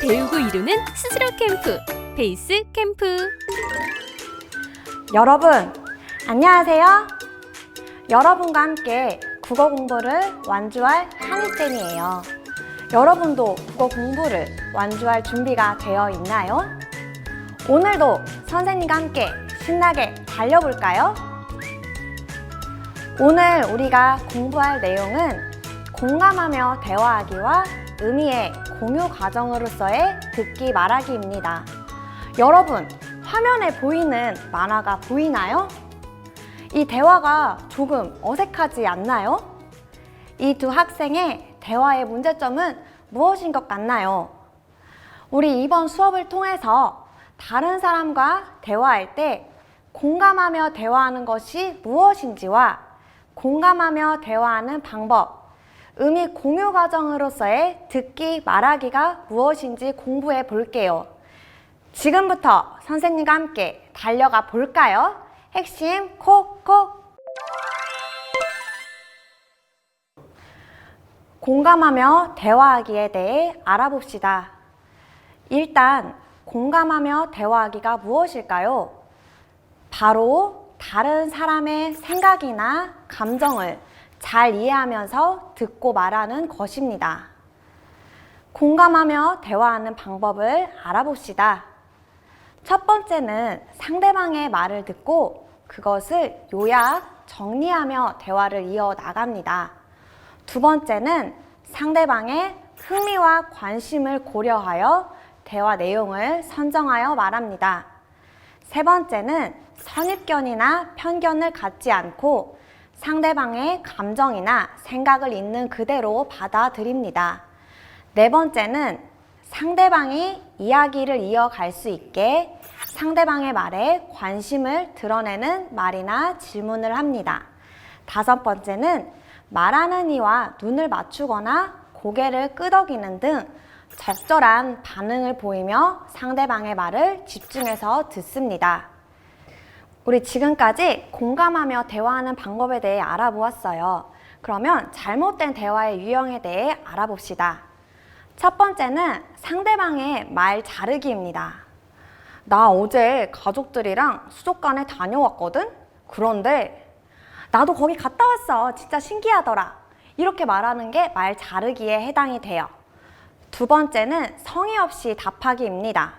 배우고 이루는 스스로 캠프, 베이스 캠프. 여러분, 안녕하세요. 여러분과 함께 국어 공부를 완주할 한이쌤이에요. 여러분도 국어 공부를 완주할 준비가 되어 있나요? 오늘도 선생님과 함께 신나게 달려볼까요? 오늘 우리가 공부할 내용은 공감하며 대화하기와 의미의 공유 과정으로서의 듣기 말하기입니다. 여러분, 화면에 보이는 만화가 보이나요? 이 대화가 조금 어색하지 않나요? 이 두 학생의 대화의 문제점은 무엇인 것 같나요? 우리 이번 수업을 통해서 다른 사람과 대화할 때 공감하며 대화하는 것이 무엇인지와 공감하며 대화하는 방법, 의미 공유 과정으로서의 듣기 말하기가 무엇인지 공부해 볼게요. 지금부터 선생님과 함께 달려가 볼까요? 핵심 콕콕! 공감하며 대화하기에 대해 알아봅시다. 일단 공감하며 대화하기가 무엇일까요? 바로 다른 사람의 생각이나 감정을 잘 이해하면서 듣고 말하는 것입니다. 공감하며 대화하는 방법을 알아봅시다. 첫 번째는 상대방의 말을 듣고 그것을 요약, 정리하며 대화를 이어나갑니다. 두 번째는 상대방의 흥미와 관심을 고려하여 대화 내용을 선정하여 말합니다. 세 번째는 선입견이나 편견을 갖지 않고 상대방의 감정이나 생각을 있는 그대로 받아들입니다. 네 번째는 상대방이 이야기를 이어갈 수 있게 상대방의 말에 관심을 드러내는 말이나 질문을 합니다. 다섯 번째는 말하는 이와 눈을 맞추거나 고개를 끄덕이는 등 적절한 반응을 보이며 상대방의 말을 집중해서 듣습니다. 우리 지금까지 공감하며 대화하는 방법에 대해 알아보았어요. 그러면 잘못된 대화의 유형에 대해 알아봅시다. 첫 번째는 상대방의 말 자르기입니다. 나 어제 가족들이랑 수족관에 다녀왔거든? 그런데 나도 거기 갔다 왔어. 진짜 신기하더라. 이렇게 말하는 게 말 자르기에 해당이 돼요. 두 번째는 성의 없이 답하기입니다.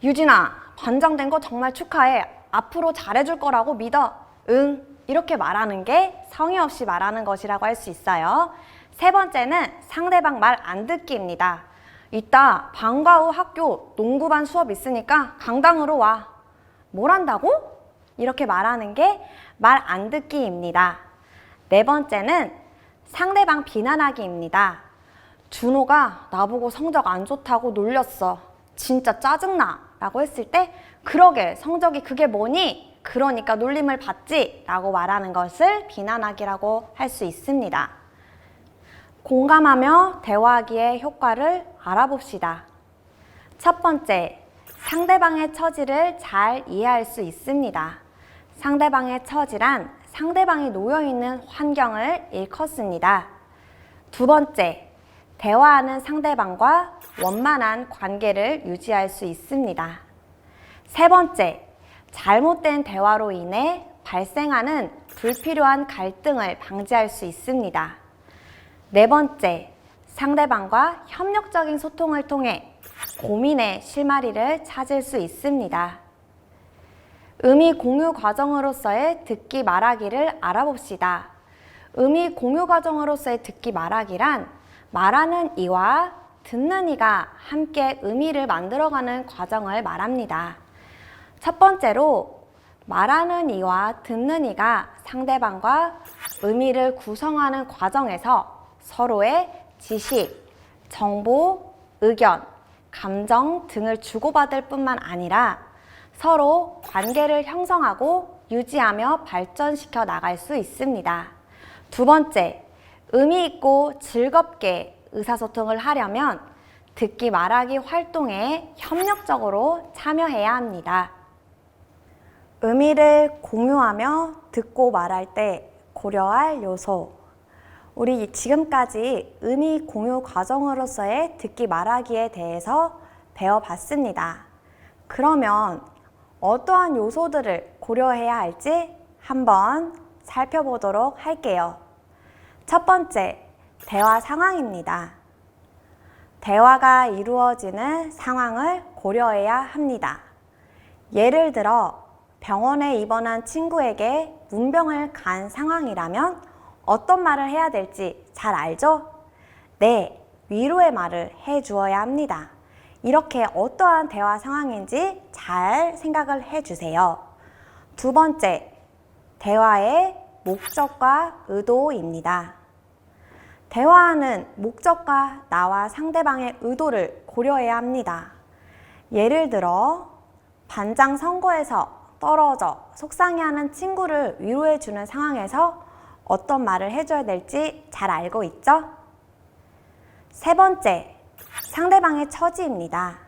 유진아, 반장된 거 정말 축하해. 앞으로 잘해줄 거라고 믿어. 응. 이렇게 말하는 게 성의 없이 말하는 것이라고 할 수 있어요. 세 번째는 상대방 말 안 듣기입니다. 이따 방과 후 학교 농구반 수업 있으니까 강당으로 와. 뭘 한다고? 이렇게 말하는 게 말 안 듣기입니다. 네 번째는 상대방 비난하기입니다. 준호가 나보고 성적 안 좋다고 놀렸어. 진짜 짜증나. 라고 했을 때 그러게 성적이 그게 뭐니? 그러니까 놀림을 받지? 라고 말하는 것을 비난하기라고 할 수 있습니다. 공감하며 대화하기의 효과를 알아봅시다. 첫 번째, 상대방의 처지를 잘 이해할 수 있습니다. 상대방의 처지란 상대방이 놓여있는 환경을 일컫습니다. 두 번째, 대화하는 상대방과 원만한 관계를 유지할 수 있습니다. 세 번째, 잘못된 대화로 인해 발생하는 불필요한 갈등을 방지할 수 있습니다. 네 번째, 상대방과 협력적인 소통을 통해 고민의 실마리를 찾을 수 있습니다. 의미 공유 과정으로서의 듣기 말하기를 알아봅시다. 의미 공유 과정으로서의 듣기 말하기란 말하는 이와 듣는 이가 함께 의미를 만들어가는 과정을 말합니다. 첫 번째로 말하는 이와 듣는 이가 상대방과 의미를 구성하는 과정에서 서로의 지식, 정보, 의견, 감정 등을 주고받을 뿐만 아니라 서로 관계를 형성하고 유지하며 발전시켜 나갈 수 있습니다. 두 번째, 의미 있고 즐겁게 의사소통을 하려면 듣기 말하기 활동에 협력적으로 참여해야 합니다. 의미를 공유하며 듣고 말할 때 고려할 요소. 우리 지금까지 의미 공유 과정으로서의 듣기 말하기에 대해서 배워봤습니다. 그러면 어떠한 요소들을 고려해야 할지 한번 살펴보도록 할게요. 첫 번째, 대화 상황입니다. 대화가 이루어지는 상황을 고려해야 합니다. 예를 들어 병원에 입원한 친구에게 문병을 간 상황이라면 어떤 말을 해야 될지 잘 알죠? 네, 위로의 말을 해주어야 합니다. 이렇게 어떠한 대화 상황인지 잘 생각을 해주세요. 두 번째, 대화의 목적과 의도입니다. 대화하는 목적과 나와 상대방의 의도를 고려해야 합니다. 예를 들어 반장 선거에서 떨어져 속상해하는 친구를 위로해주는 상황에서 어떤 말을 해줘야 될지 잘 알고 있죠? 세 번째, 상대방의 처지입니다.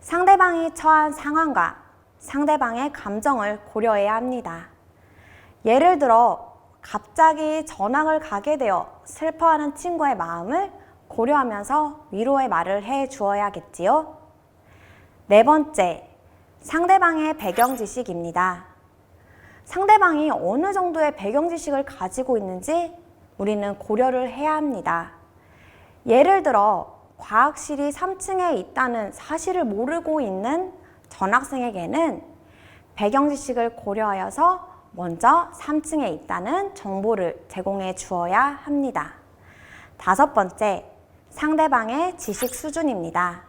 상대방이 처한 상황과 상대방의 감정을 고려해야 합니다. 예를 들어 갑자기 전학을 가게 되어 슬퍼하는 친구의 마음을 고려하면서 위로의 말을 해 주어야겠지요. 네 번째, 상대방의 배경 지식입니다. 상대방이 어느 정도의 배경 지식을 가지고 있는지 우리는 고려를 해야 합니다. 예를 들어 과학실이 3층에 있다는 사실을 모르고 있는 전학생에게는 배경 지식을 고려하여서 먼저 3층에 있다는 정보를 제공해 주어야 합니다. 다섯 번째, 상대방의 지식 수준입니다.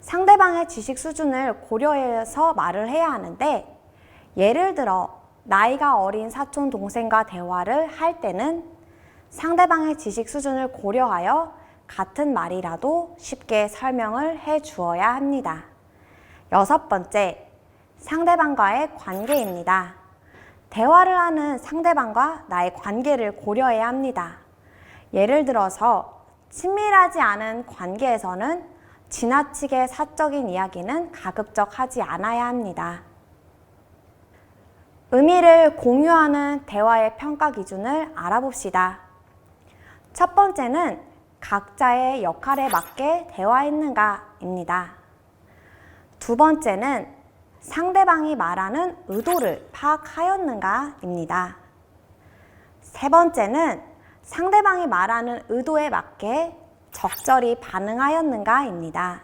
상대방의 지식 수준을 고려해서 말을 해야 하는데, 예를 들어 나이가 어린 사촌 동생과 대화를 할 때는 상대방의 지식 수준을 고려하여 같은 말이라도 쉽게 설명을 해 주어야 합니다. 여섯 번째, 상대방과의 관계입니다. 대화를 하는 상대방과 나의 관계를 고려해야 합니다. 예를 들어서 친밀하지 않은 관계에서는 지나치게 사적인 이야기는 가급적 하지 않아야 합니다. 의미를 공유하는 대화의 평가 기준을 알아봅시다. 첫 번째는 각자의 역할에 맞게 대화했는가입니다. 두 번째는 상대방이 말하는 의도를 파악하였는가입니다. 세 번째는 상대방이 말하는 의도에 맞게 적절히 반응하였는가입니다.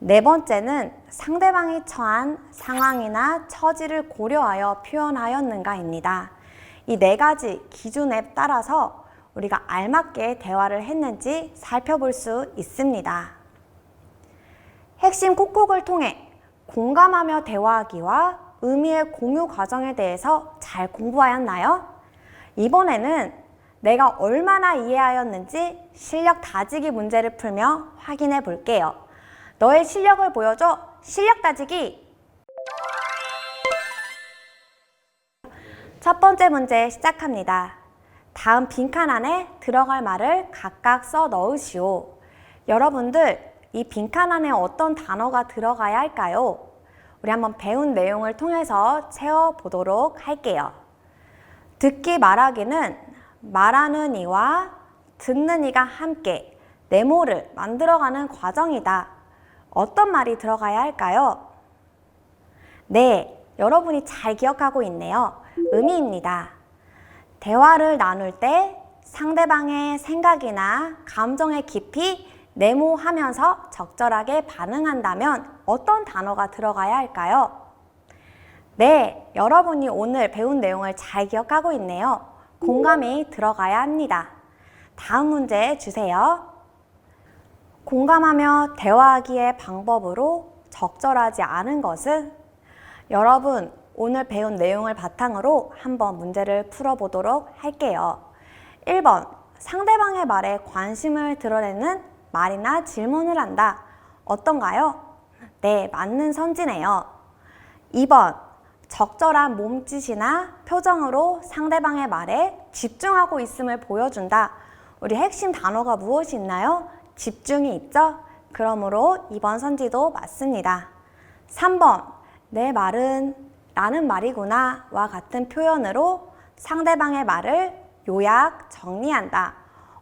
네 번째는 상대방이 처한 상황이나 처지를 고려하여 표현하였는가입니다. 이 네 가지 기준에 따라서 우리가 알맞게 대화를 했는지 살펴볼 수 있습니다. 핵심 콕콕을 통해 공감하며 대화하기와 의미의 공유 과정에 대해서 잘 공부하였나요? 이번에는 내가 얼마나 이해하였는지 실력 다지기 문제를 풀며 확인해 볼게요. 너의 실력을 보여줘. 실력 다지기! 첫 번째 문제 시작합니다. 다음 빈칸 안에 들어갈 말을 각각 써 넣으시오. 여러분들, 이 빈칸 안에 어떤 단어가 들어가야 할까요? 우리 한번 배운 내용을 통해서 채워보도록 할게요. 듣기 말하기는 말하는 이와 듣는 이가 함께 네모를 만들어가는 과정이다. 어떤 말이 들어가야 할까요? 네, 여러분이 잘 기억하고 있네요. 의미입니다. 대화를 나눌 때 상대방의 생각이나 감정의 깊이 네모하면서 적절하게 반응한다면 어떤 단어가 들어가야 할까요? 네, 여러분이 오늘 배운 내용을 잘 기억하고 있네요. 공감이 들어가야 합니다. 다음 문제 주세요. 공감하며 대화하기의 방법으로 적절하지 않은 것은? 여러분, 오늘 배운 내용을 바탕으로 한번 문제를 풀어보도록 할게요. 1번, 상대방의 말에 관심을 드러내는 말이나 질문을 한다. 어떤가요? 네, 맞는 선지네요. 2번, 적절한 몸짓이나 표정으로 상대방의 말에 집중하고 있음을 보여준다. 우리 핵심 단어가 무엇이 있나요? 집중이 있죠? 그러므로 2번 선지도 맞습니다. 3번, 내 말은 라는 말이구나 와 같은 표현으로 상대방의 말을 요약, 정리한다.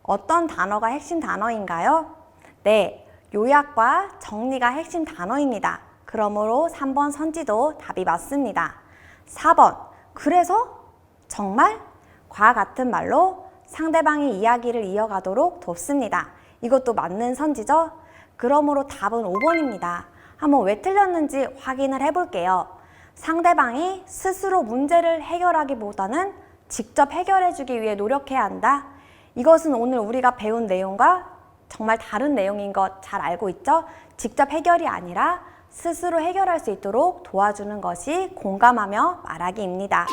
어떤 단어가 핵심 단어인가요? 네, 요약과 정리가 핵심 단어입니다. 그러므로 3번 선지도 답이 맞습니다. 4번, 그래서? 정말? 과 같은 말로 상대방의 이야기를 이어가도록 돕습니다. 이것도 맞는 선지죠? 그러므로 답은 5번입니다. 한번 왜 틀렸는지 확인을 해볼게요. 상대방이 스스로 문제를 해결하기보다는 직접 해결해주기 위해 노력해야 한다. 이것은 오늘 우리가 배운 내용과 정말 다른 내용인 것 잘 알고 있죠? 직접 해결이 아니라 스스로 해결할 수 있도록 도와주는 것이 공감하며 말하기입니다.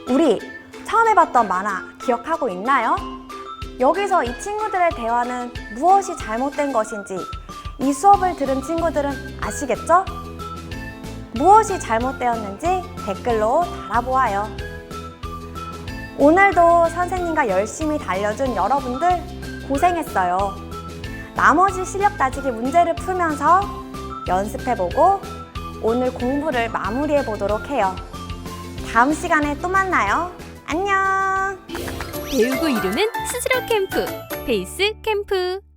우리 처음 해봤던 만화 기억하고 있나요? 여기서 이 친구들의 대화는 무엇이 잘못된 것인지 이 수업을 들은 친구들은 아시겠죠? 무엇이 잘못되었는지 댓글로 달아보아요. 오늘도 선생님과 열심히 달려준 여러분들 고생했어요. 나머지 실력 따지기 문제를 풀면서 연습해보고 오늘 공부를 마무리해보도록 해요. 다음 시간에 또 만나요. 안녕! 배우고 이루는 스스로 캠프, 베이스 캠프.